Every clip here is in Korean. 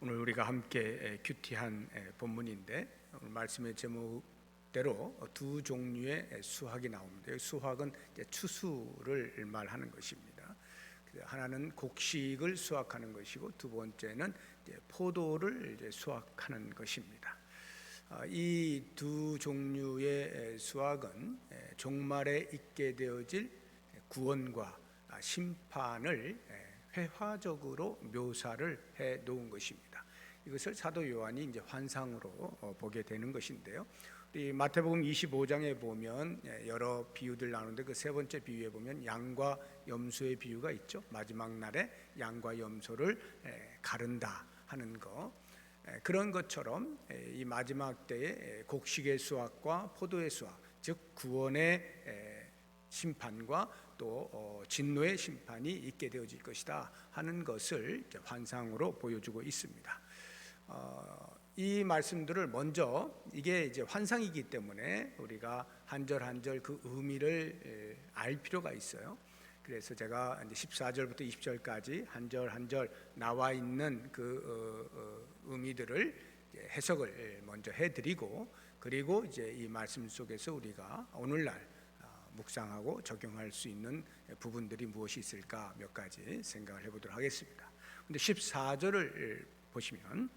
오늘 우리가 함께 큐티한 본문인데, 오늘 말씀의 제목대로 두 종류의 수확이 나옵니다. 수확은 이제 추수를 말하는 것입니다. 하나는 곡식을 수확하는 것이고, 두 번째는 이제 포도를 이제 수확하는 것입니다. 이 두 종류의 수확은 종말에 있게 되어질 구원과 심판을 회화적으로 묘사를 해 놓은 것입니다. 이것을 사도 요한이 이제 환상으로 보게 되는 것인데요. 우리 마태복음 25장에 보면 여러 비유들 나오는데, 그 세 번째 비유에 보면 양과 염소의 비유가 있죠. 마지막 날에 양과 염소를 가른다 하는 거, 그런 것처럼 이 마지막 때에 곡식의 수확과 포도의 수확, 즉 구원의 심판과 또 진노의 심판이 있게 되어질 것이다 하는 것을 환상으로 보여주고 있습니다. 이 말씀들을 먼저, 이게 이제 환상이기 때문에 우리가 한 절 한 절 그 의미를 알 필요가 있어요. 그래서 제가 이제 14절부터 20절까지 한 절 한 절 나와 있는 그 의미들을 해석을 먼저 해드리고, 그리고 이제 이 말씀 속에서 우리가 오늘날 묵상하고 적용할 수 있는 부분들이 무엇이 있을까 몇 가지 생각을 해보도록 하겠습니다. 근데 14절을 보시면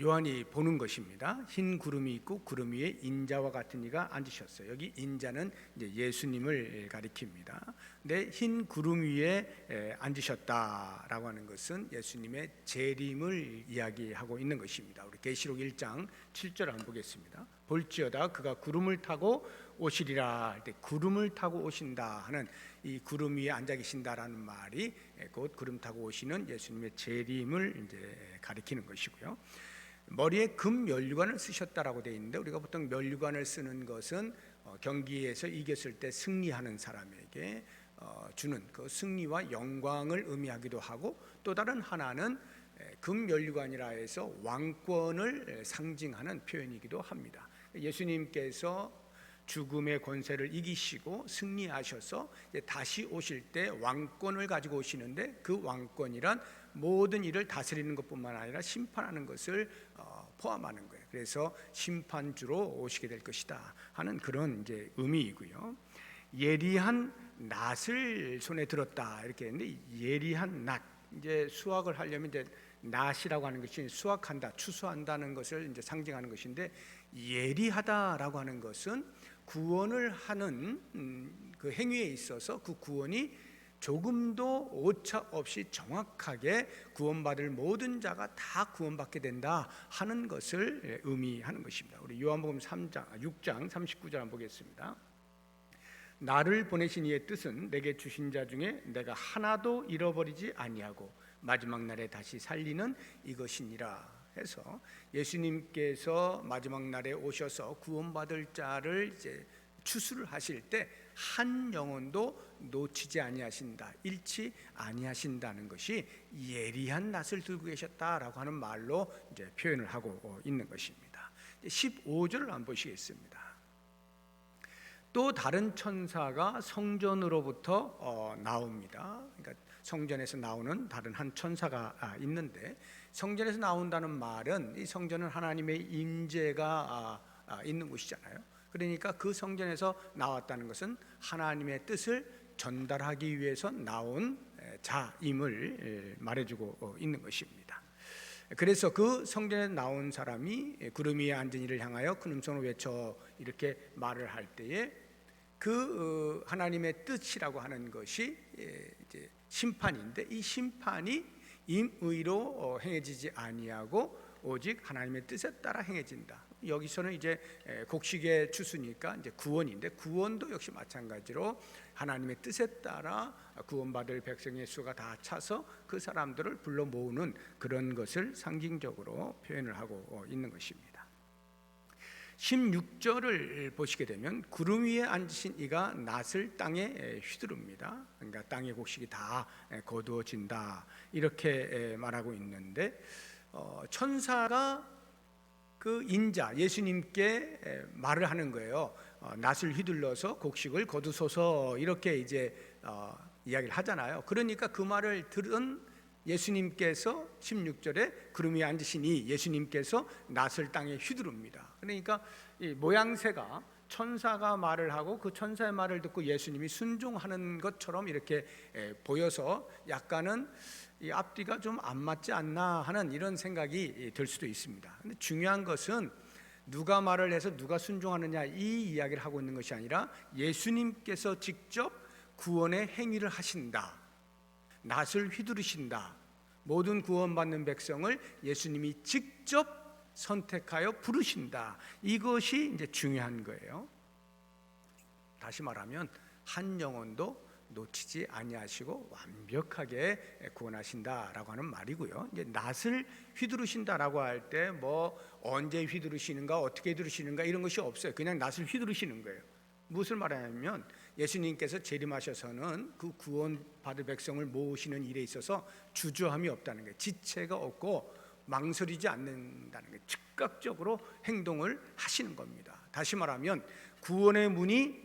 요한이 보는 것입니다. 흰 구름이 있고 구름 위에 인자와 같은 이가 앉으셨어요. 여기 인자는 이제 예수님을 가리킵니다. 근데 흰 구름 위에 앉으셨다라고 하는 것은 예수님의 재림을 이야기하고 있는 것입니다. 우리 계시록 1장 7절 한번 보겠습니다. 볼지어다 그가 구름을 타고 오시리라 할 때, 구름을 타고 오신다 하는 이 구름 위에 앉아 계신다라는 말이 곧 구름 타고 오시는 예수님의 재림을 이제 가리키는 것이고요. 머리에 금 면류관을 쓰셨다라고 되어 있는데, 우리가 보통 면류관을 쓰는 것은 경기에서 이겼을 때 승리하는 사람에게 주는 그 승리와 영광을 의미하기도 하고, 또 다른 하나는 금 면류관이라 해서 왕권을 상징하는 표현이기도 합니다. 예수님께서 죽음의 권세를 이기시고 승리하셔서 다시 오실 때 왕권을 가지고 오시는데, 그 왕권이란 모든 일을 다스리는 것뿐만 아니라 심판하는 것을 포함하는 거예요. 그래서 심판주로 오시게 될 것이다 하는 그런 이제 의미이고요. 예리한 낫을 손에 들었다 이렇게 했는데, 예리한 낫, 이제 수확을 하려면 이제 낫이라고 하는 것이 수확한다, 추수한다는 것을 이제 상징하는 것인데, 예리하다라고 하는 것은 구원을 하는 그 행위에 있어서 그 구원이 조금도 오차 없이 정확하게 구원받을 모든 자가 다 구원받게 된다 하는 것을 의미하는 것입니다. 우리 요한복음 6장 39절 한번 보겠습니다. 나를 보내신 이의 뜻은 내게 주신 자 중에 내가 하나도 잃어버리지 아니하고 마지막 날에 다시 살리는 이것이니라 해서, 예수님께서 마지막 날에 오셔서 구원받을 자를 이제 추수를 하실 때 한 영혼도 놓치지 아니하신다, 잃지 아니하신다는 것이 예리한 낫을 들고 계셨다라고 하는 말로 이제 표현을 하고 있는 것입니다. 15절을 한번 보시겠습니다. 또 다른 천사가 성전으로부터 나옵니다. 그러니까 성전에서 나오는 다른 한 천사가 있는데, 성전에서 나온다는 말은 이 성전은 하나님의 임재가 있는 곳이잖아요. 그러니까 그 성전에서 나왔다는 것은 하나님의 뜻을 전달하기 위해서 나온 자임을 말해주고 있는 것입니다. 그래서 그 성전에 나온 사람이 구름 위에 앉은 이를 향하여 큰 음성으로 외쳐 이렇게 말을 할 때에, 그 하나님의 뜻이라고 하는 것이 이제 심판인데, 이 심판이 임의로 행해지지 아니하고 오직 하나님의 뜻에 따라 행해진다. 여기서는 이제 곡식의 추수니까 이제 구원인데, 구원도 역시 마찬가지로 하나님의 뜻에 따라 구원받을 백성의 수가 다 차서 그 사람들을 불러 모으는 그런 것을 상징적으로 표현을 하고 있는 것입니다. 16절을 보시게 되면 구름 위에 앉으신 이가 낫을 땅에 휘두릅니다. 그러니까 땅의 곡식이 다 거두어진다 이렇게 말하고 있는데, 천사가 그 인자 예수님께 말을 하는 거예요. 낫을 휘둘러서 곡식을 거두소서 이렇게 이제 이야기를 하잖아요. 그러니까 그 말을 들은 예수님께서 16절에 구름 위에 앉으시니 예수님께서 낫을 땅에 휘두릅니다. 그러니까 이 모양새가 천사가 말을 하고 그 천사의 말을 듣고 예수님이 순종하는 것처럼 이렇게 보여서 약간은 이 앞뒤가 좀 안 맞지 않나 하는 이런 생각이 들 수도 있습니다. 근데 중요한 것은 누가 말을 해서 누가 순종하느냐 이 이야기를 하고 있는 것이 아니라 예수님께서 직접 구원의 행위를 하신다, 낫을 휘두르신다, 모든 구원받는 백성을 예수님이 직접 선택하여 부르신다. 이것이 이제 중요한 거예요. 다시 말하면 한 영혼도 놓치지 아니하시고 완벽하게 구원하신다라고 하는 말이고요. 이제 낫을 휘두르신다라고 할 때 뭐 언제 휘두르시는가, 어떻게 휘두르시는가 이런 것이 없어요. 그냥 낫을 휘두르시는 거예요. 무엇을 말하냐면 예수님께서 재림하셔서는 그 구원받을 백성을 모으시는 일에 있어서 주저함이 없다는 거예요. 지체가 없고 망설이지 않는다는 게 즉각적으로 행동을 하시는 겁니다. 다시 말하면 구원의 문이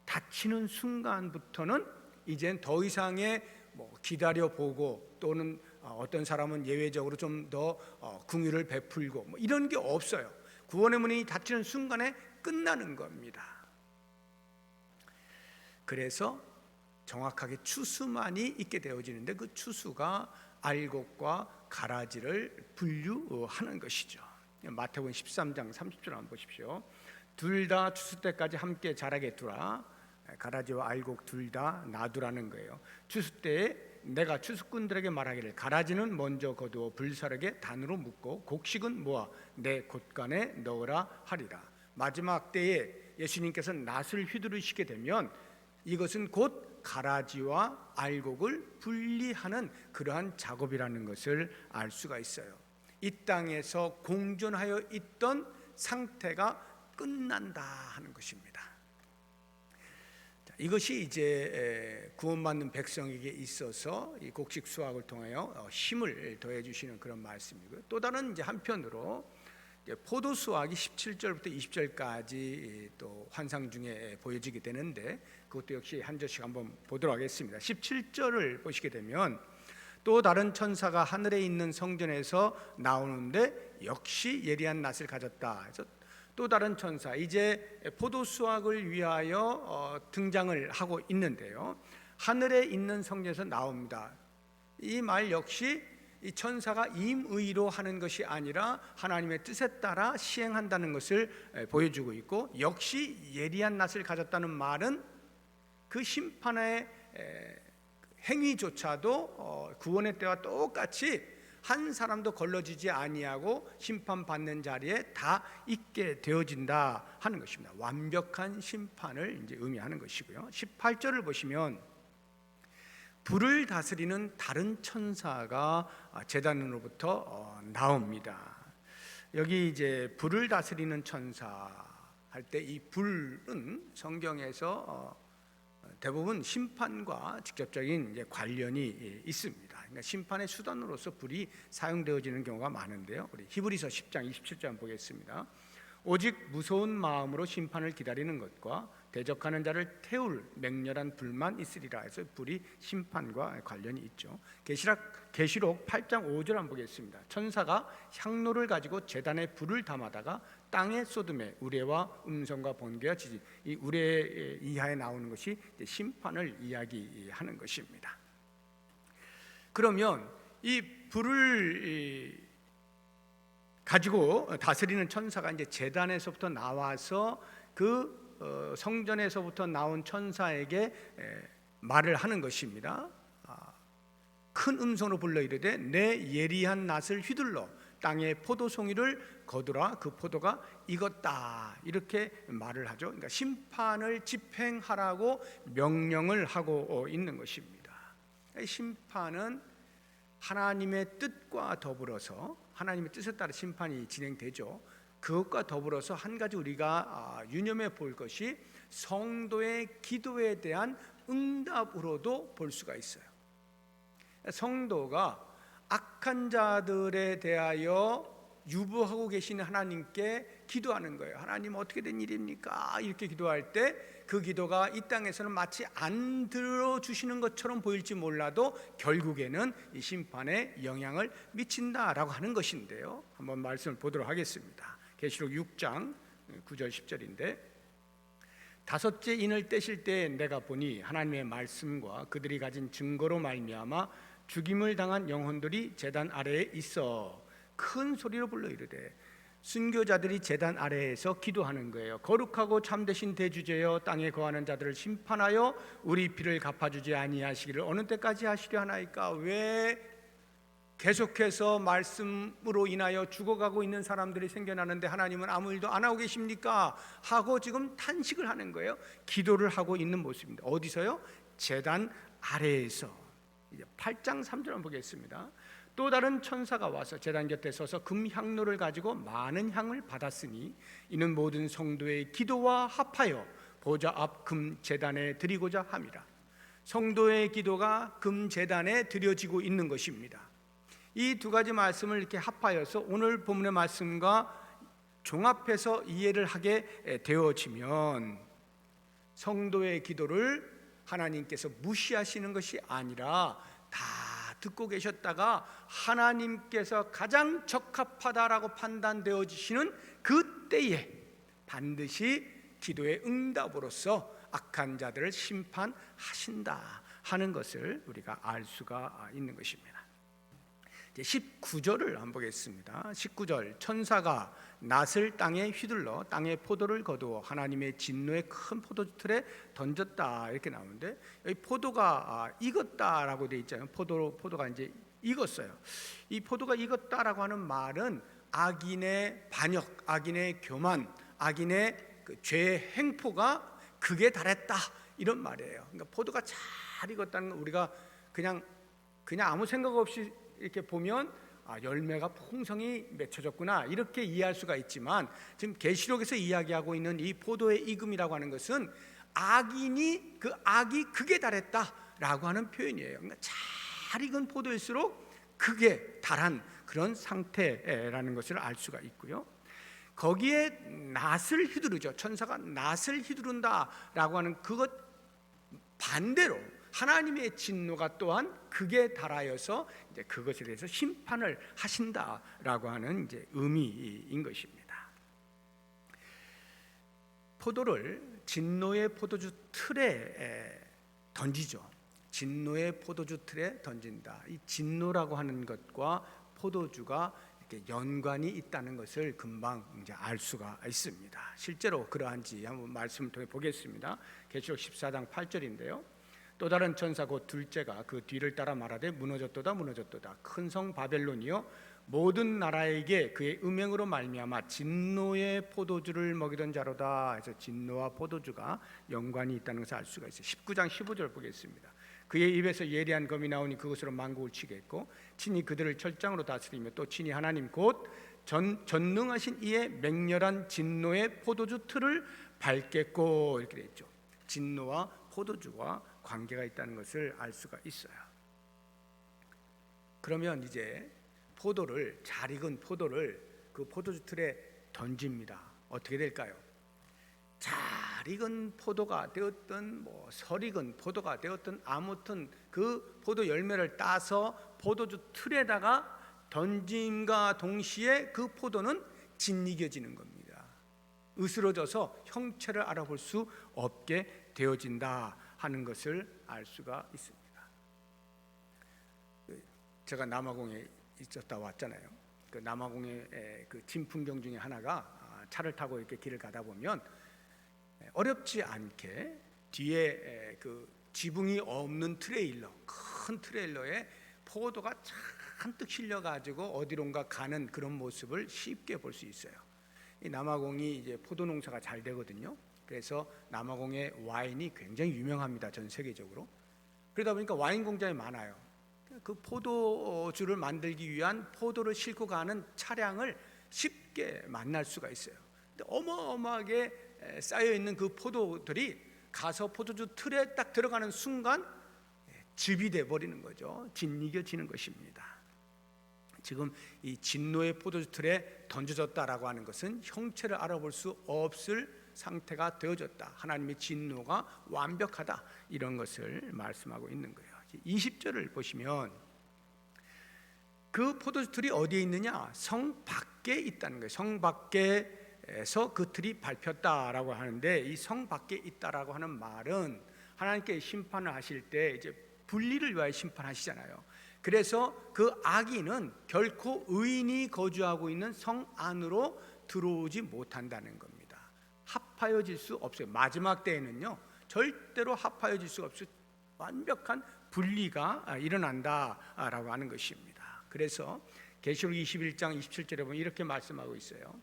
닫히는 순간부터는 이젠 더 이상의 뭐 기다려보고 또는 어떤 사람은 예외적으로 좀 더 긍휼을 베풀고 뭐 이런 게 없어요. 구원의 문이 닫히는 순간에 끝나는 겁니다. 그래서 정확하게 추수만이 있게 되어지는데 그 추수가 알곡과 가라지를 분류하는 것이죠. 마태복음 13장 30절 한번 보십시오. 둘 다 추수 때까지 함께 자라게 두라. 가라지와 알곡 둘 다 놔두라는 거예요. 추수 때에 내가 추수꾼들에게 말하기를 가라지는 먼저 거두어 불사르게 단으로 묶고 곡식은 모아 내 곳간에 넣으라 하리라. 마지막 때에 예수님께서 낫을 휘두르시게 되면 이것은 곧 가라지와 알곡을 분리하는 그러한 작업이라는 것을 알 수가 있어요. 이 땅에서 공존하여 있던 상태가 끝난다 하는 것입니다. 이것이 이제 구원받는 백성에게 있어서 이 곡식 수확을 통하여 힘을 더해 주시는 그런 말씀이고요. 또 다른 이제 한편으로 포도 수확이 17절부터 20절까지 또 환상 중에 보여지게 되는데 그것도 역시 한 절씩 한번 보도록 하겠습니다. 17절을 보시게 되면 또 다른 천사가 하늘에 있는 성전에서 나오는데 역시 예리한 낫을 가졌다. 그래서 또 다른 천사, 이제 포도 수확을 위하여 등장을 하고 있는데요. 하늘에 있는 성전에서 나옵니다. 이 말 역시 이 천사가 임의로 하는 것이 아니라 하나님의 뜻에 따라 시행한다는 것을 보여주고 있고, 역시 예리한 낫을 가졌다는 말은 그 심판의 행위조차도 구원의 때와 똑같이 한 사람도 걸러지지 아니하고 심판받는 자리에 다 있게 되어진다 하는 것입니다. 완벽한 심판을 이제 의미하는 것이고요. 18절을 보시면 불을 다스리는 다른 천사가 제단으로부터 나옵니다. 여기 이제 불을 다스리는 천사 할 때 이 불은 성경에서 대부분 심판과 직접적인 이제 관련이 있습니다. 그러니까 심판의 수단으로서 불이 사용되어지는 경우가 많은데요. 우리 히브리서 10장 27절 한번 보겠습니다. 오직 무서운 마음으로 심판을 기다리는 것과 대적하는 자를 태울 맹렬한 불만 있으리라 해서 불이 심판과 관련이 있죠. 계시록 8장 5절 한번 보겠습니다. 천사가 향로를 가지고 제단에 불을 담아다가 땅에 쏟음에 우레와 음성과 번개와 지진, 이 우레 이하에 나오는 것이 심판을 이야기하는 것입니다. 그러면 이 불을 가지고 다스리는 천사가 이제 제단에서부터 나와서 그 성전에서부터 나온 천사에게 말을 하는 것입니다. 큰 음성으로 불러 이르되 내 예리한 낫을 휘둘러 땅의 포도송이를 거두라. 그 포도가 익었다. 이렇게 말을 하죠. 그러니까 심판을 집행하라고 명령을 하고 있는 것입니다. 심판은 하나님의 뜻과 더불어서 하나님의 뜻에 따라 심판이 진행되죠. 그것과 더불어서 한 가지 우리가 유념해 볼 것이 성도의 기도에 대한 응답으로도 볼 수가 있어요. 성도가 악한 자들에 대하여 유보하고 계시는 하나님께 기도하는 거예요. 하나님 어떻게 된 일입니까? 이렇게 기도할 때 그 기도가 이 땅에서는 마치 안 들어주시는 것처럼 보일지 몰라도 결국에는 이 심판에 영향을 미친다라고 하는 것인데요, 한번 말씀을 보도록 하겠습니다. 계시록 6장 9절 10절인데, 다섯째 인을 떼실 때 내가 보니 하나님의 말씀과 그들이 가진 증거로 말미암아 죽임을 당한 영혼들이 제단 아래에 있어 큰 소리로 불러 이르되, 순교자들이 제단 아래에서 기도하는 거예요. 거룩하고 참되신 대주제여, 땅에 거하는 자들을 심판하여 우리 피를 갚아주지 아니하시기를 어느 때까지 하시려 하나이까? 왜 계속해서 말씀으로 인하여 죽어가고 있는 사람들이 생겨나는데 하나님은 아무 일도 안 하고 계십니까? 하고 지금 탄식을 하는 거예요. 기도를 하고 있는 모습입니다. 어디서요? 제단 아래에서. 이제 8장 3절 한번 보겠습니다. 또 다른 천사가 와서 제단 곁에 서서 금향로를 가지고 많은 향을 받았으니 이는 모든 성도의 기도와 합하여 보좌 앞 금 제단에 드리고자 함이라. 성도의 기도가 금 제단에 드려지고 있는 것입니다. 이 두 가지 말씀을 이렇게 합하여서 오늘 본문의 말씀과 종합해서 이해를 하게 되어지면, 성도의 기도를 하나님께서 무시하시는 것이 아니라 다 듣고 계셨다가 하나님께서 가장 적합하다라고 판단되어지시는 그때에 반드시 기도의 응답으로서 악한 자들을 심판하신다 하는 것을 우리가 알 수가 있는 것입니다. 19절을 한번 보겠습니다. 19절, 천사가 낫을 땅에 휘둘러 땅에 포도를 거두어 하나님의 진노의 큰 포도틀에 던졌다 이렇게 나오는데, 여기 포도가 익었다라고 되어 있잖아요. 포도가 이제 익었어요. 이 포도가 익었다라고 하는 말은 악인의 반역, 악인의 교만, 악인의 그 죄의 행포가 극에 달했다 이런 말이에요. 그러니까 포도가 잘 익었다는 건 우리가 그냥 아무 생각 없이 이렇게 보면 열매가 풍성히 맺혀졌구나 이렇게 이해할 수가 있지만, 지금 계시록에서 이야기하고 있는 이 포도의 익음이라고 하는 것은 악인이 그 악이 극에 달했다라고 하는 표현이에요. 그러니까 잘 익은 포도일수록 극에 달한 그런 상태라는 것을 알 수가 있고요. 거기에 낫을 휘두르죠. 천사가 낫을 휘두른다라고 하는 그것 반대로 하나님의 진노가 또한 극에 달하여서 이제 그것에 대해서 심판을 하신다라고 하는 이제 의미인 것입니다. 포도를 진노의 포도주 틀에 던지죠. 진노의 포도주 틀에 던진다. 이 진노라고 하는 것과 포도주가 이렇게 연관이 있다는 것을 금방 이제 알 수가 있습니다. 실제로 그러한지 한번 말씀을 통해 보겠습니다. 계시록 14장 8절인데요. 또 다른 천사 곧 둘째가 그 뒤를 따라 말하되 무너졌도다 무너졌도다 큰 성 바벨론이여 모든 나라에게 그의 음행으로 말미암아 진노의 포도주를 먹이던 자로다. 해서 진노와 포도주가 연관이 있다는 것을 알 수가 있어요. 19장 15절 보겠습니다. 그의 입에서 예리한 검이 나오니 그것으로 만국을 치겠고 친히 그들을 철장으로 다스리며 또 친히 하나님 곧 전능하신 이의 맹렬한 진노의 포도주 틀을 밟겠고 이렇게 되어 있죠. 진노와 포도주와 관계가 있다는 것을 알 수가 있어요. 그러면 이제 포도를, 잘 익은 포도를 그 포도주 틀에 던집니다. 어떻게 될까요? 잘 익은 포도가 되었든 설익은 포도가 되었든 아무튼 그 포도 열매를 따서 포도주 틀에다가 던짐과 동시에 그 포도는 짓이겨지는 겁니다. 으스러져서 형체를 알아볼 수 없게 되어진다 하는 것을 알 수가 있습니다. 제가 남아공에 있었다 왔잖아요. 그 남아공의 그 진풍경 중에 하나가 차를 타고 이렇게 길을 가다 보면 어렵지 않게 뒤에 그 지붕이 없는 트레일러, 큰 트레일러에 포도가 잔뜩 실려가지고 어디론가 가는 그런 모습을 쉽게 볼 수 있어요. 이 남아공이 이제 포도 농사가 잘 되거든요. 그래서 남아공의 와인이 굉장히 유명합니다. 전 세계적으로. 그러다 보니까 와인 공장이 많아요. 그 포도주를 만들기 위한 포도를 싣고 가는 차량을 쉽게 만날 수가 있어요. 근데 어마어마하게 쌓여 있는 그 포도들이 가서 포도주 틀에 딱 들어가는 순간 즙이 돼 버리는 거죠. 짓이겨지는 것입니다. 지금 이 진노의 포도주 틀에 던져졌다라고 하는 것은 형체를 알아볼 수 없을 상태가 되어졌다. 하나님의 진노가 완벽하다. 이런 것을 말씀하고 있는 거예요. 20절을 보시면 그 포도주 틀이 어디에 있느냐? 성 밖에 있다는 거예요. 성 밖에서 그 틀이 밟혔다라고 하는데, 이 성 밖에 있다라고 하는 말은 하나님께 심판을 하실 때 이제 분리를 위하여 심판하시잖아요. 그래서 그 악인은 결코 의인이 거주하고 있는 성 안으로 들어오지 못한다는 겁니다. 합하여질 수 없어요. 마지막 때에는요, 절대로 합하여질 수가 없어요. 완벽한 분리가 일어난다라고 하는 것입니다. 그래서 계시록 21장 27절에 보면 이렇게 말씀하고 있어요.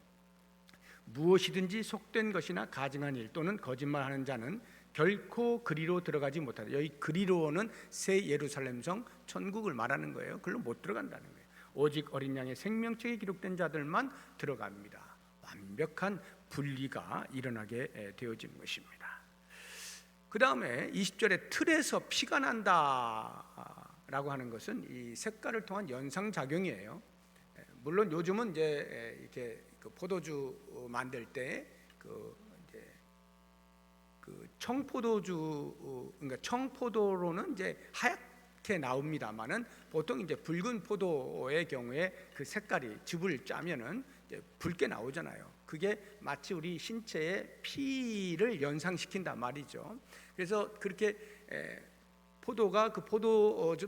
무엇이든지 속된 것이나 가증한 일 또는 거짓말하는 자는 결코 그리로 들어가지 못하다. 여기 그리로는 새 예루살렘성 천국을 말하는 거예요. 그걸로 못 들어간다는 거예요. 오직 어린 양의 생명책에 기록된 자들만 들어갑니다. 완벽한 분리가 일어나게 되어지는 것입니다. 그 다음에 20절에 틀에서 피가 난다라고 하는 것은 이 색깔을 통한 연상작용이에요. 물론 요즘은 이제 이렇게 그 포도주 만들 때 그 청포도주, 그러니까 청포도로는 이제 하얗게 나옵니다만은 보통 이제 붉은 포도의 경우에 그 색깔이 즙을 짜면은 이제 붉게 나오잖아요. 그게 마치 우리 신체의 피를 연상시킨단 말이죠. 그래서 그렇게 포도가 그 포도주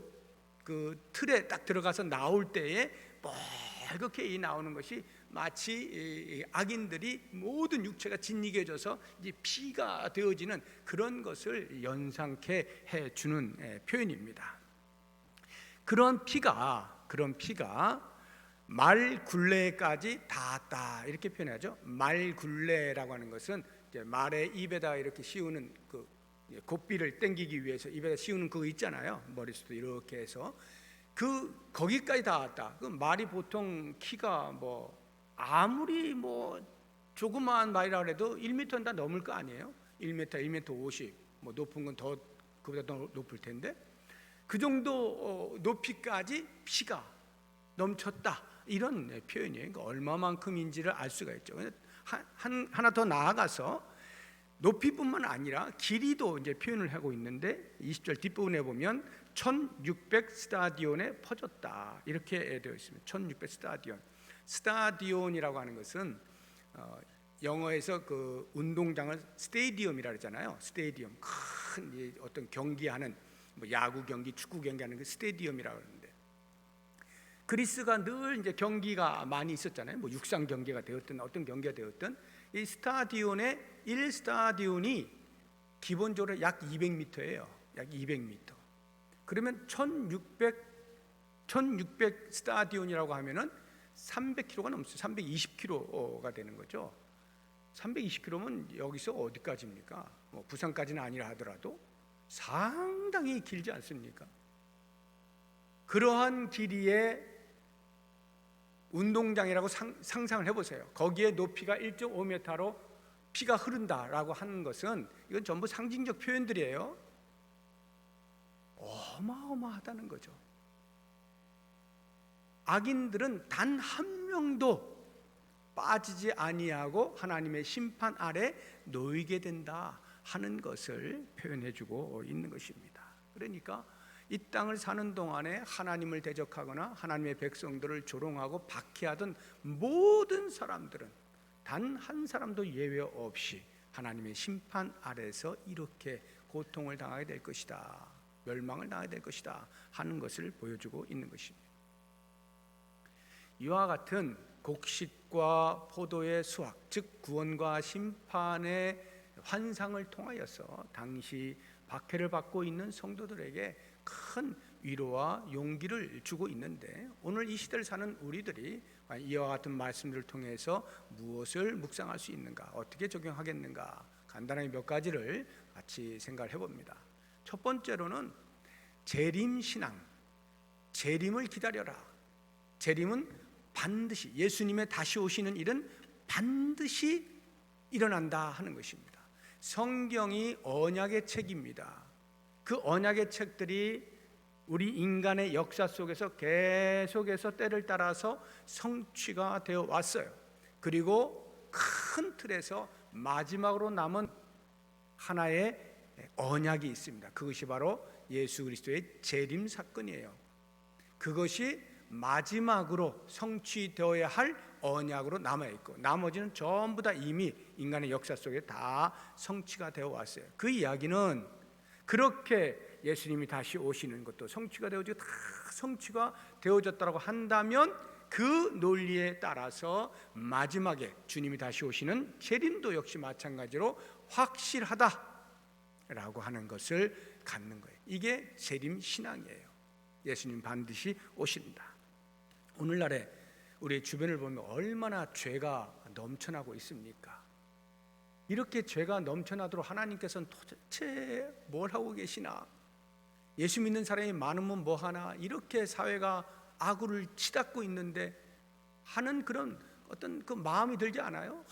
그 틀에 딱 들어가서 나올 때에 빨갛게 나오는 것이 마치 악인들이 모든 육체가 진리게 져서 이제 피가 되어지는 그런 것을 연상케 해주는 표현입니다. 그런 피가 말 굴레까지 닿았다 이렇게 표현하죠. 말 굴레라고 하는 것은 이제 말의 입에다 이렇게 씌우는 그 고삐를 당기기 위해서 입에다 씌우는 그거 있잖아요. 머리수도 이렇게 해서 거기까지 닿았다. 그 말이 보통 키가 뭐 아무리 뭐 조그마한 말이라 그래도 1m는 다 넘을 거 아니에요. 1m, 1m 50, 뭐 높은 건 더 그보다 더 높을 텐데 그 정도 높이까지 피가 넘쳤다 이런 표현이에요. 그러니까 얼마만큼인지를 알 수가 있죠. 하나 더 나아가서 높이뿐만 아니라 길이도 이제 표현을 하고 있는데 20절 뒷부분에 보면 1600 스타디온에 퍼졌다 이렇게 되어 있습니다. 1600 스타디온. 스타디온이라고 하는 것은 영어에서 그 운동장을 스테디움이라 그러잖아요. 스테디움, 큰 어떤 경기하는 뭐 야구 경기, 축구 경기하는 그 스테디움이라고 그러는데 그리스가 늘 이제 경기가 많이 있었잖아요. 뭐 육상 경기가 되었든 어떤 경기가 되었든 이 스타디온의 1스타디온이 기본적으로 약 200m예요. 약 200m. 그러면 1600 스타디온이라고 하면은 300km가 넘어요. 320km가 되는 거죠. 320km면 여기서 어디까지입니까? 뭐 부산까지는 아니라 하더라도 상당히 길지 않습니까? 그러한 길이의 운동장이라고 상상을 해보세요. 거기에 높이가 1.5m로 피가 흐른다라고 하는 것은 이건 전부 상징적 표현들이에요. 어마어마하다는 거죠. 악인들은 단 한 명도 빠지지 아니하고 하나님의 심판 아래 놓이게 된다 하는 것을 표현해주고 있는 것입니다. 그러니까 이 땅을 사는 동안에 하나님을 대적하거나 하나님의 백성들을 조롱하고 박해하던 모든 사람들은 단 한 사람도 예외 없이 하나님의 심판 아래서 이렇게 고통을 당하게 될 것이다, 멸망을 당하게 될 것이다 하는 것을 보여주고 있는 것입니다. 이와 같은 곡식과 포도의 수확, 즉 구원과 심판의 환상을 통하여서 당시 박해를 받고 있는 성도들에게 큰 위로와 용기를 주고 있는데, 오늘 이 시대를 사는 우리들이 이와 같은 말씀들을 통해서 무엇을 묵상할 수 있는가, 어떻게 적용하겠는가, 간단하게 몇 가지를 같이 생각을 해봅니다. 첫 번째로는 재림신앙, 재림을 기다려라. 재림은 반드시, 예수님의 다시 오시는 일은 반드시 일어난다 하는 것입니다. 성경이 언약의 책입니다. 그 언약의 책들이 우리 인간의 역사 속에서 계속해서 때를 따라서 성취가 되어 왔어요. 그리고 큰 틀에서 마지막으로 남은 하나의 언약이 있습니다. 그것이 바로 예수 그리스도의 재림 사건이에요. 그것이 마지막으로 성취되어야 할 언약으로 남아있고, 나머지는 전부 다 이미 인간의 역사 속에 다 성취가 되어 왔어요. 그 이야기는 그렇게 예수님이 다시 오시는 것도 성취가 되어지고 다 성취가 되어졌다고 한다면, 그 논리에 따라서 마지막에 주님이 다시 오시는 재림도 역시 마찬가지로 확실하다라고 하는 것을 갖는 거예요. 이게 재림 신앙이에요. 예수님 반드시 오신다. 오늘날에 우리 주변을 보면 얼마나 죄가 넘쳐나고 있습니까? 이렇게 죄가 넘쳐나도록 하나님께서는 도대체 뭘 하고 계시나? 예수 믿는 사람이 많으면 뭐 하나? 이렇게 사회가 악우를 치닫고 있는데 하는 그런 어떤 그 마음이 들지 않아요?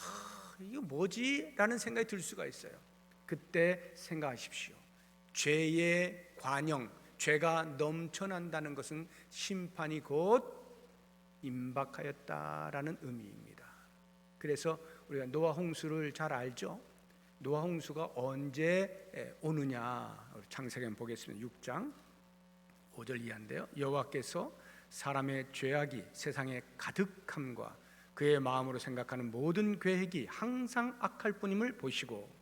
이거 뭐지? 라는 생각이 들 수가 있어요. 그때 생각하십시오. 죄의 관영, 죄가 넘쳐난다는 것은 심판이 곧 임박하였다라는 의미입니다. 그래서 우리가 노아 홍수를 잘 알죠? 노아 홍수가 언제 오느냐, 창세기 보겠습니다. 6장 5절 이하인데요. 여호와께서 사람의 죄악이 세상에 가득함과 그의 마음으로 생각하는 모든 계획이 항상 악할 뿐임을 보시고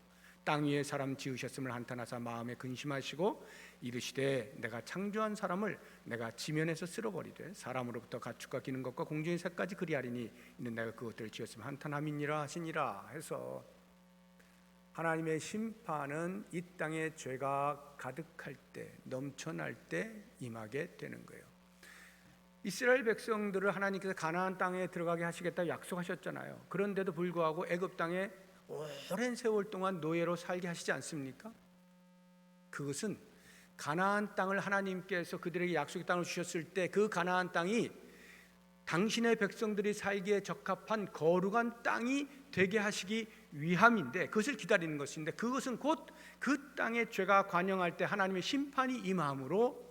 땅 위에 사람 지으셨음을 한탄하사 마음에 근심하시고 이르시되 내가 창조한 사람을 내가 지면에서 쓸어버리되 사람으로부터 가축과 기는 것과 공중의 새까지 그리하리니 이는 내가 그것들을 지었으면 한탄함이니라 하시니라 해서, 하나님의 심판은 이 땅에 죄가 가득할 때, 넘쳐날 때 임하게 되는 거예요. 이스라엘 백성들을 하나님께서 가나안 땅에 들어가게 하시겠다고 약속하셨잖아요. 그런데도 불구하고 애굽 땅에 오랜 세월 동안 노예로 살게 하시지 않습니까? 그것은 가나안 땅을 하나님께서 그들에게 약속의 땅을 주셨을 때 그 가나안 땅이 당신의 백성들이 살기에 적합한 거룩한 땅이 되게 하시기 위함인데, 그것을 기다리는 것인데, 그것은 곧 그 땅에 죄가 관영할 때 하나님의 심판이 임함으로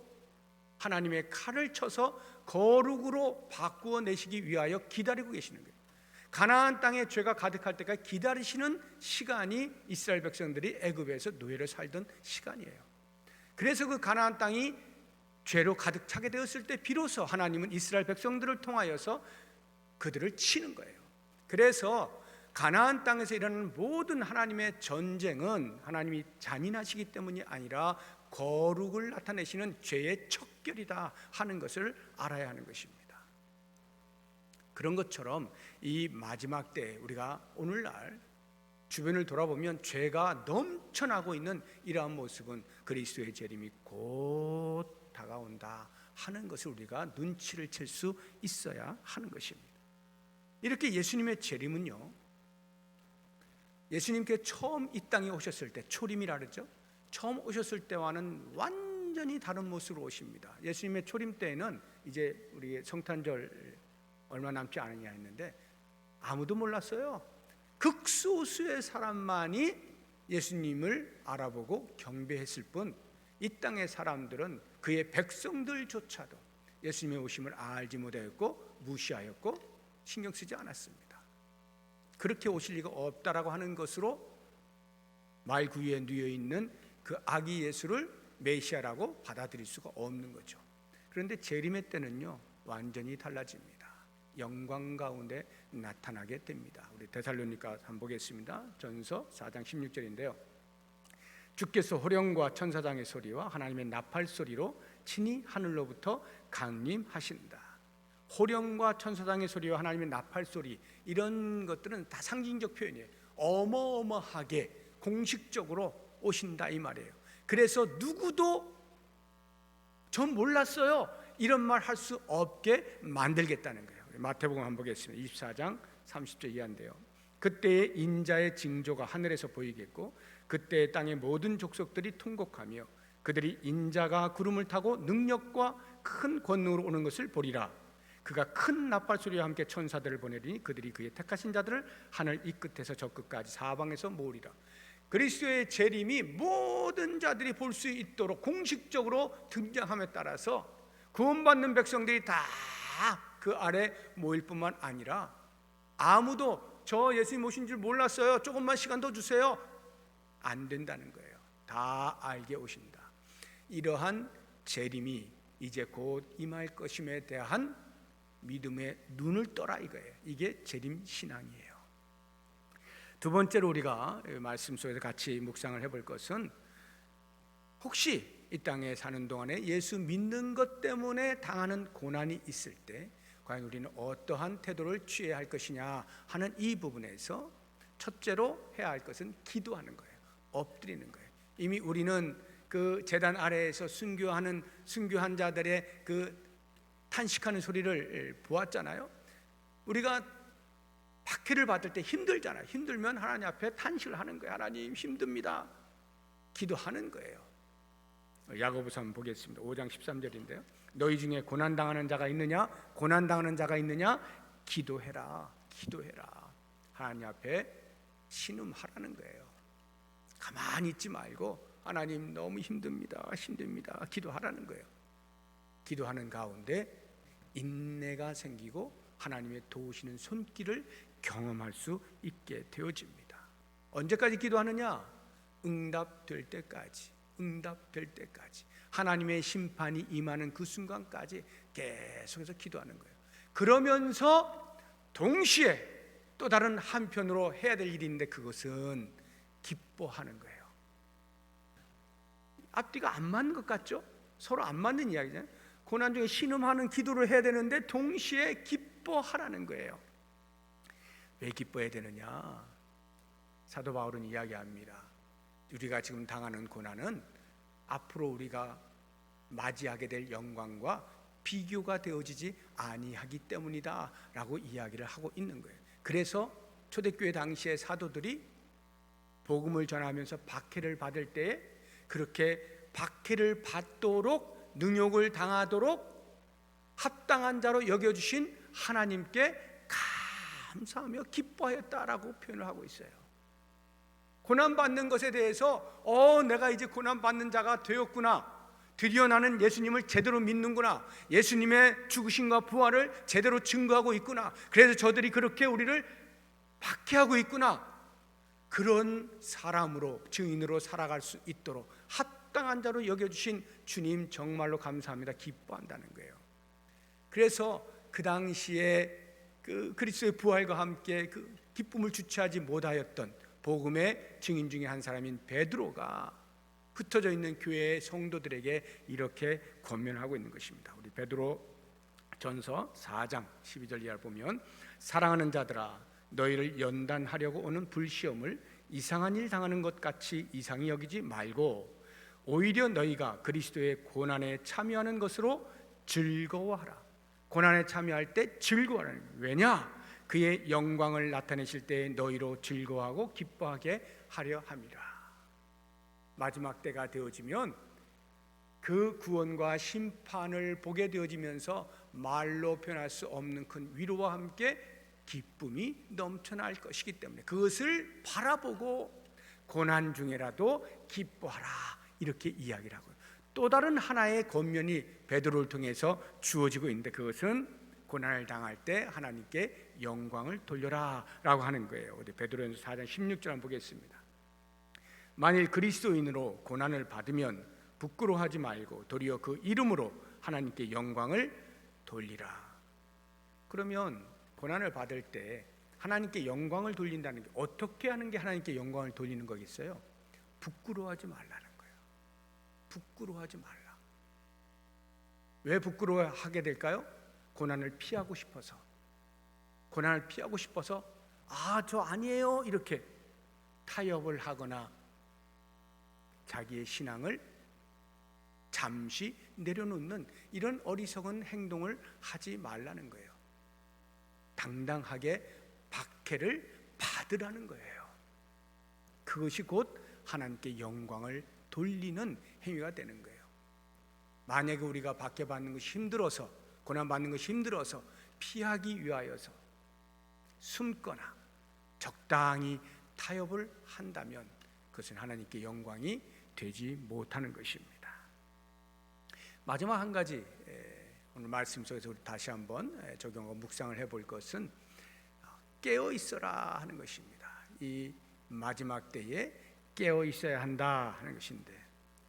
하나님의 칼을 쳐서 거룩으로 바꾸어 내시기 위하여 기다리고 계시는 거예요. 가나안 땅에 죄가 가득할 때까지 기다리시는 시간이 이스라엘 백성들이 애굽에서 노예로 살던 시간이에요. 그래서 그 가나안 땅이 죄로 가득 차게 되었을 때 비로소 하나님은 이스라엘 백성들을 통하여서 그들을 치는 거예요. 그래서 가나안 땅에서 일어나는 모든 하나님의 전쟁은 하나님이 잔인하시기 때문이 아니라 거룩을 나타내시는 죄의 척결이다 하는 것을 알아야 하는 것입니다. 그런 것처럼 이 마지막 때 우리가 오늘날 주변을 돌아보면 죄가 넘쳐나고 있는 이러한 모습은 그리스도의 재림이 곧 다가온다 하는 것을 우리가 눈치를 챌 수 있어야 하는 것입니다. 이렇게 예수님의 재림은요, 예수님께 처음 이 땅에 오셨을 때, 초림이라 그러죠. 처음 오셨을 때와는 완전히 다른 모습으로 오십니다. 예수님의 초림 때에는 이제 우리 성탄절 얼마 남지 않으냐 했는데 아무도 몰랐어요. 극소수의 사람만이 예수님을 알아보고 경배했을 뿐, 이 땅의 사람들은 그의 백성들조차도 예수님의 오심을 알지 못하였고 무시하였고 신경 쓰지 않았습니다. 그렇게 오실 리가 없다라고 하는 것으로 말 구유에 누워 있는 그 아기 예수를 메시아라고 받아들일 수가 없는 거죠. 그런데 재림의 때는요 완전히 달라집니다. 영광 가운데 나타나게 됩니다. 우리 데살로니가 한번 보겠습니다. 전서 4장 16절인데요. 주께서 호령과 천사장의 소리와 하나님의 나팔 소리로 친히 하늘로부터 강림하신다. 호령과 천사장의 소리와 하나님의 나팔 소리, 이런 것들은 다 상징적 표현이에요. 어마어마하게 공식적으로 오신다 이 말이에요. 그래서 누구도 전 몰랐어요 이런 말 할 수 없게 만들겠다는 거예요. 마태복음 한번 보겠습니다. 24장 30절 이하인데요. 그때의 인자의 징조가 하늘에서 보이겠고 그때의 땅의 모든 족속들이 통곡하며 그들이 인자가 구름을 타고 능력과 큰 권능으로 오는 것을 보리라. 그가 큰 나팔 소리와 함께 천사들을 보내리니 그들이 그의 택하신 자들을 하늘 이 끝에서 저 끝까지 사방에서 모으리라. 그리스도의 재림이 모든 자들이 볼 수 있도록 공식적으로 등장함에 따라서 구원받는 백성들이 다 그 아래 모일 뿐만 아니라 아무도 저 예수님 오신 줄 몰랐어요, 조금만 시간 더 주세요, 안 된다는 거예요. 다 알게 오신다. 이러한 재림이 이제 곧 임할 것임에 대한 믿음의 눈을 떠라 이거예요. 이게 재림 신앙이에요. 두 번째로 우리가 말씀 속에서 같이 묵상을 해볼 것은, 혹시 이 땅에 사는 동안에 예수 믿는 것 때문에 당하는 고난이 있을 때 과연 우리는 어떠한 태도를 취해야 할 것이냐 하는 이 부분에서 첫째로 해야 할 것은 기도하는 거예요. 엎드리는 거예요. 이미 우리는 그 제단 아래에서 순교한 자들의 그 탄식하는 소리를 보았잖아요. 우리가 박해를 받을 때 힘들잖아요. 힘들면 하나님 앞에 탄식을 하는 거예요. 하나님 힘듭니다. 기도하는 거예요. 야고보서 한번 보겠습니다. 5장 13절인데요. 너희 중에 고난당하는 자가 있느냐? 고난당하는 자가 있느냐? 기도해라. 기도해라. 하나님 앞에 신음하라는 거예요. 가만히 있지 말고 하나님 너무 힘듭니다. 기도하라는 거예요. 기도하는 가운데 인내가 생기고 하나님의 도우시는 손길을 경험할 수 있게 되어집니다. 언제까지 기도하느냐? 응답될 때까지. 하나님의 심판이 임하는 그 순간까지 계속해서 기도하는 거예요. 그러면서 동시에 또 다른 한편으로 해야 될 일이 있는데, 그것은 기뻐하는 거예요. 앞뒤가 안 맞는 것 같죠? 서로 안 맞는 이야기잖아요. 고난 중에 신음하는 기도를 해야 되는데 동시에 기뻐하라는 거예요. 왜 기뻐해야 되느냐? 사도 바울은 이야기합니다. 우리가 지금 당하는 고난은 앞으로 우리가 맞이하게 될 영광과 비교가 되어지지 아니하기 때문이다 라고 이야기를 하고 있는 거예요. 그래서 초대교회 당시의 사도들이 복음을 전하면서 박해를 받을 때에 그렇게 박해를 받도록, 능욕을 당하도록 합당한 자로 여겨주신 하나님께 감사하며 기뻐하였다라고 표현을 하고 있어요. 고난받는 것에 대해서 내가 이제 고난받는 자가 되었구나, 드디어 나는 예수님을 제대로 믿는구나, 예수님의 죽으심과 부활을 제대로 증거하고 있구나, 그래서 저들이 그렇게 우리를 박해하고 있구나, 그런 사람으로, 증인으로 살아갈 수 있도록 합당한 자로 여겨주신 주님 정말로 감사합니다, 기뻐한다는 거예요. 그래서 그 당시에 그 그리스도의 부활과 함께 그 기쁨을 주체하지 못하였던 복음의 증인 중에 한 사람인 베드로가 흩어져 있는 교회의 성도들에게 이렇게 권면하고 있는 것입니다. 우리 베드로 전서 4장 12절 이하를 보면, 사랑하는 자들아, 너희를 연단하려고 오는 불시험을 이상한 일 당하는 것 같이 이상히 여기지 말고 오히려 너희가 그리스도의 고난에 참여하는 것으로 즐거워하라. 고난에 참여할 때 즐거워하라. 왜냐? 그의 영광을 나타내실 때 너희로 즐거워하고 기뻐하게 하려 함이라. 마지막 때가 되어지면 그 구원과 심판을 보게 되어지면서 말로 표현할 수 없는 큰 위로와 함께 기쁨이 넘쳐날 것이기 때문에 그것을 바라보고 고난 중에라도 기뻐하라, 이렇게 이야기를 하고요. 또 다른 하나의 권면이 베드로를 통해서 주어지고 있는데, 그것은 고난을 당할 때 하나님께 영광을 돌려라 라고 하는 거예요. 우리 베드로전서 4장 16절 한번 보겠습니다. 만일 그리스도인으로 고난을 받으면 부끄러워하지 말고 도리어 그 이름으로 하나님께 영광을 돌리라. 그러면 고난을 받을 때 하나님께 영광을 돌린다는 게, 어떻게 하는 게 하나님께 영광을 돌리는 거겠어요? 부끄러워하지 말라는 거예요. 부끄러워하지 말라. 왜 부끄러워하게 될까요? 고난을 피하고 싶어서. 저 아니에요 이렇게 타협을 하거나 자기의 신앙을 잠시 내려놓는 이런 어리석은 행동을 하지 말라는 거예요. 당당하게 박해를 받으라는 거예요. 그것이 곧 하나님께 영광을 돌리는 행위가 되는 거예요. 만약에 우리가 박해받는 것이 힘들어서, 고난받는 것이 힘들어서 피하기 위하여서 숨거나 적당히 타협을 한다면 그것은 하나님께 영광이 되지 못하는 것입니다. 마지막 한 가지 오늘 말씀 속에서 우리 다시 한번 적용하고 묵상을 해볼 것은 깨어 있어라 하는 것입니다. 이 마지막 때에 깨어 있어야 한다 하는 것인데,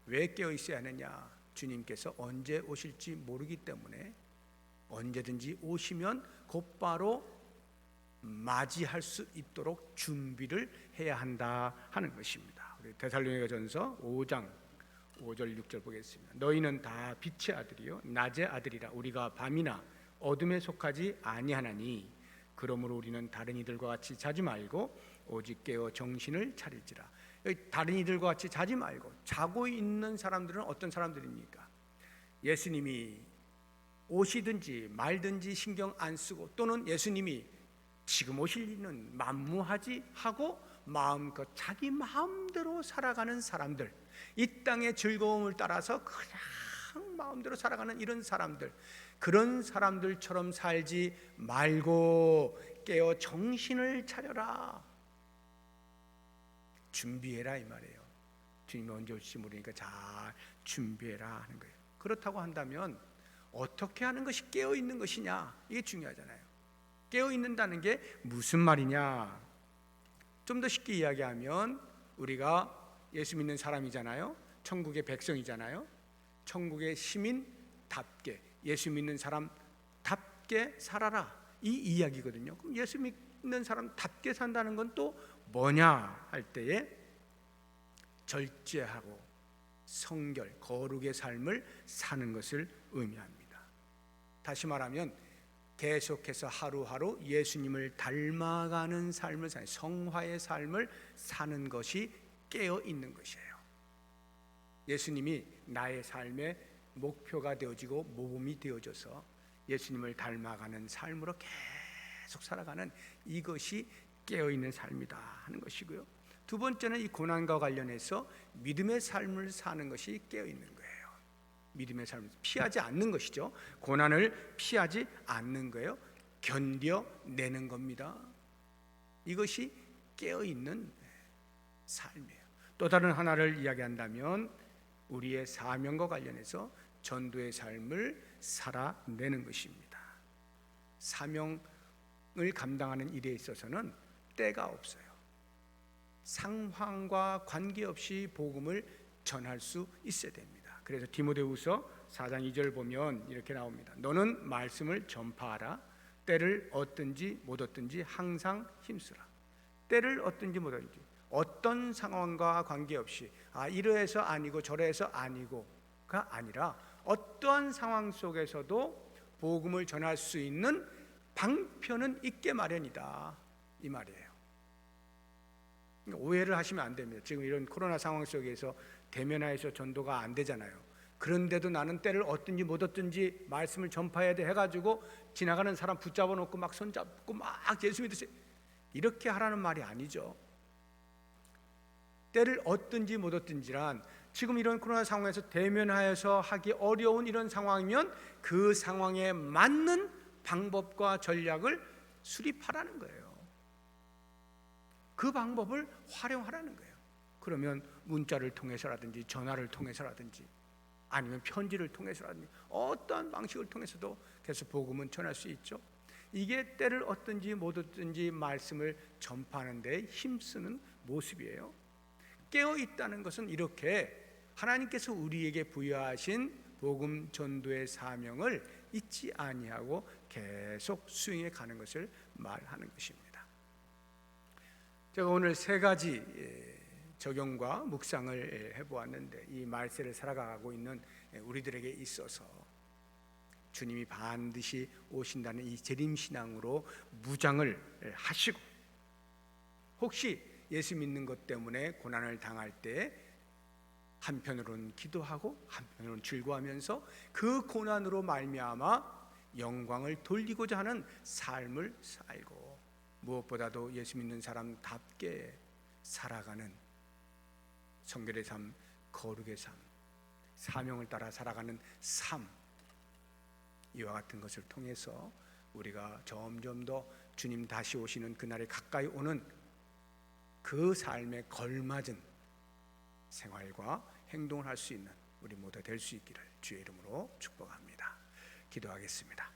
왜 깨어 있어야 하느냐? 주님께서 언제 오실지 모르기 때문에 언제든지 오시면 곧바로 맞이할 수 있도록 준비를 해야 한다 하는 것입니다. 우리 데살로니가전서 5장 5절 6절 보겠습니다. 너희는 다 빛의 아들이요 낮의 아들이라. 우리가 밤이나 어둠에 속하지 아니하나니 그러므로 우리는 다른 이들과 같이 자지 말고 오직 깨어 정신을 차릴지라. 여기 다른 이들과 같이 자지 말고, 자고 있는 사람들은 어떤 사람들입니까? 예수님이 오시든지 말든지 신경 안 쓰고, 또는 예수님이 지금 오실 일은 만무하지 하고 마음껏 자기 마음대로 살아가는 사람들, 이 땅의 즐거움을 따라서 그냥 마음대로 살아가는 이런 사람들, 그런 사람들처럼 살지 말고 깨어 정신을 차려라, 준비해라 이 말이에요. 주님이 언제 올지 모르니까 잘 준비해라 하는 거예요. 그렇다고 한다면 어떻게 하는 것이 깨어 있는 것이냐, 이게 중요하잖아요. 깨어 있는다는 게 무슨 말이냐? 좀 더 쉽게 이야기하면 우리가 예수 믿는 사람이잖아요. 천국의 백성이잖아요. 천국의 시민답게 예수 믿는 사람답게 살아라, 이 이야기거든요. 그럼 예수 믿는 사람답게 산다는 건 또 뭐냐 할 때에 절제하고 성결, 거룩의 삶을 사는 것을 의미합니다. 다시 말하면 계속해서 하루하루 예수님을 닮아가는 삶을 사는, 성화의 삶을 사는 것이 깨어 있는 것이에요. 예수님이 나의 삶의 목표가 되어지고 모범이 되어져서 예수님을 닮아가는 삶으로 계속 살아가는 이것이 깨어 있는 삶이다 하는 것이고요. 두 번째는 이 고난과 관련해서 믿음의 삶을 사는 것이 깨어 있는 거예요. 믿음의 삶을 피하지 않는 것이죠. 고난을 피하지 않는 거예요. 견뎌내는 겁니다. 이것이 깨어있는 삶이에요. 또 다른 하나를 이야기한다면 우리의 사명과 관련해서 전도의 삶을 살아내는 것입니다. 사명을 감당하는 일에 있어서는 때가 없어요. 상황과 관계없이 복음을 전할 수 있어야 됩니다. 그래서 디모데후서 4장 2절 보면 이렇게 나옵니다. 너는 말씀을 전파하라. 때를 얻든지 못 얻든지 항상 힘쓰라. 때를 얻든지 못 얻든지, 어떤 상황과 관계없이 이러해서 아니고 저러해서 아니고가 아니라 어떠한 상황 속에서도 복음을 전할 수 있는 방편은 있게 마련이다 이 말이에요. 오해를 하시면 안 됩니다. 지금 이런 코로나 상황 속에서 대면하여서 전도가 안 되잖아요. 그런데도 나는 때를 얻든지 못 얻든지 말씀을 전파해야 돼 해가지고 지나가는 사람 붙잡아 놓고 막 손잡고 막 예수 믿으세요, 이렇게 하라는 말이 아니죠. 때를 얻든지 못 얻든지란 지금 이런 코로나 상황에서 대면하여서 하기 어려운 이런 상황이면 그 상황에 맞는 방법과 전략을 수립하라는 거예요. 그 방법을 활용하라는 거예요. 그러면 문자를 통해서라든지 전화를 통해서라든지 아니면 편지를 통해서라든지 어떠한 방식을 통해서도 계속 복음은 전할 수 있죠. 이게 때를 얻든지 못 얻든지 말씀을 전파하는 데 힘쓰는 모습이에요. 깨어있다는 것은 이렇게 하나님께서 우리에게 부여하신 복음 전도의 사명을 잊지 아니하고 계속 수행해 가는 것을 말하는 것입니다. 제가 오늘 세 가지 적용과 묵상을 해보았는데, 이 말세를 살아가고 있는 우리들에게 있어서 주님이 반드시 오신다는 이 재림신앙으로 무장을 하시고, 혹시 예수 믿는 것 때문에 고난을 당할 때 한편으로는 기도하고 한편으로는 즐거워하면서 그 고난으로 말미암아 영광을 돌리고자 하는 삶을 살고, 무엇보다도 예수 믿는 사람답게 살아가는 성결의 삶, 거룩의 삶, 사명을 따라 살아가는 삶, 이와 같은 것을 통해서 우리가 점점 더 주님 다시 오시는 그날에 가까이 오는 그 삶에 걸맞은 생활과 행동을 할 수 있는 우리 모두 될 수 있기를 주의 이름으로 축복합니다. 기도하겠습니다.